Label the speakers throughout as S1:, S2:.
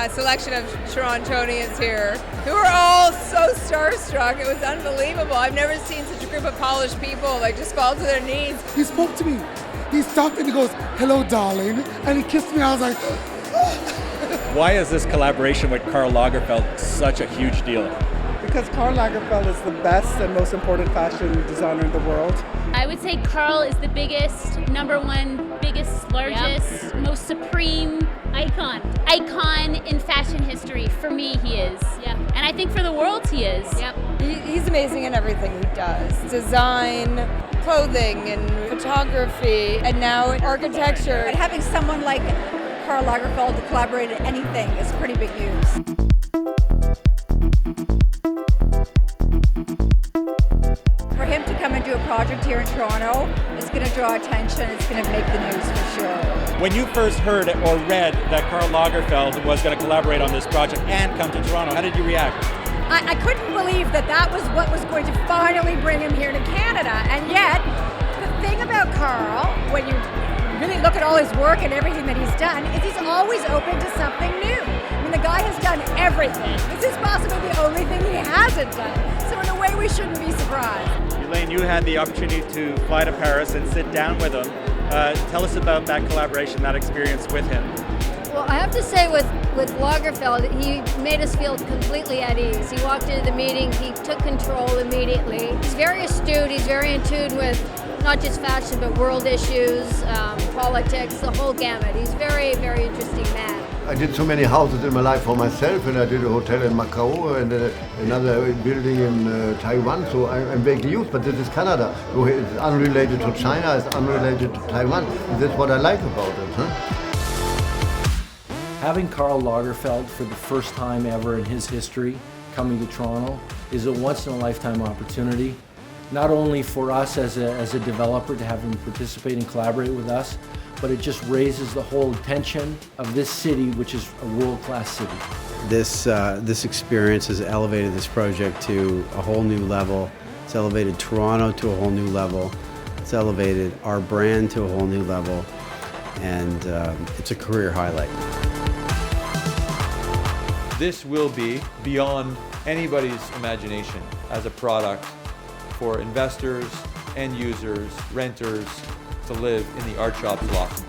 S1: selection of Torontonians here who are all so starstruck. It was unbelievable. I've never seen such a group of polished people just fall to their knees.
S2: He spoke to me. He stopped and he goes, "Hello, darling," and he kissed me. I was like,
S3: Why is this collaboration with Karl Lagerfeld such a huge deal?
S4: Because Karl Lagerfeld is the best and most important fashion designer in the world.
S5: I would say Karl is the biggest, number one, biggest, largest, most supreme icon. Icon in fashion history. For me, he is. Yeah. And I think for the world, he is.
S1: Yep. He's amazing in everything he does. Design, clothing, and photography, and now architecture.
S6: And having someone like Karl Lagerfeld to collaborate in anything is pretty big news. For him to come and do a project here in Toronto, it's going to draw attention. It's going to make the news for sure.
S3: When you first heard or read that Karl Lagerfeld was going to collaborate on this project and come to Toronto, how did you react?
S6: I couldn't believe that was what was going to finally bring him here to Canada. And yet, the thing about Karl, when you really look at all his work and everything that he's done, is he's always open to something new. I mean, the guy has done everything. This is possibly the only thing he hasn't done. So in a way, we shouldn't be surprised.
S3: Elaine, you had the opportunity to fly to Paris and sit down with him. Tell us about that collaboration, that experience with him.
S7: Well, I have to say with Lagerfeld, he made us feel completely at ease. He walked into the meeting, he took control immediately. He's very astute, he's very in tune with not just fashion, but world issues, politics, the whole gamut. He's a very, very interesting man.
S8: I did so many houses in my life for myself, and I did a hotel in Macau and another building in Taiwan, so I'm very used, but this is Canada. So it's unrelated to China, it's unrelated to Taiwan, and that's what I like about it.
S9: Having Karl Lagerfeld for the first time ever in his history coming to Toronto is a once-in-a-lifetime opportunity, not only for us as a developer to have him participate and collaborate with us, but it just raises the whole attention of this city, which is a world-class city.
S10: This experience has elevated this project to a whole new level. It's elevated Toronto to a whole new level. It's elevated our brand to a whole new level, and it's a career highlight.
S11: This will be beyond anybody's imagination as a product for investors, end users, renters to live in the Art Shop's loft.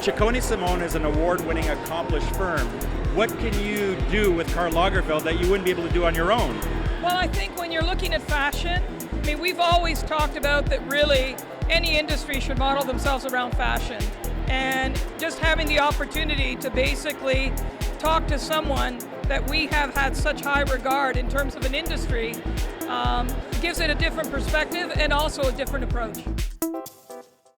S3: Ciccone Simone is an award-winning, accomplished firm. What can you do with Karl Lagerfeld that you wouldn't be able to do on your own?
S12: Well, I think when you're looking at fashion, I mean, we've always talked about that really any industry should model themselves around fashion. And just having the opportunity to basically talk to someone that we have had such high regard in terms of an industry gives it a different perspective and also a different approach.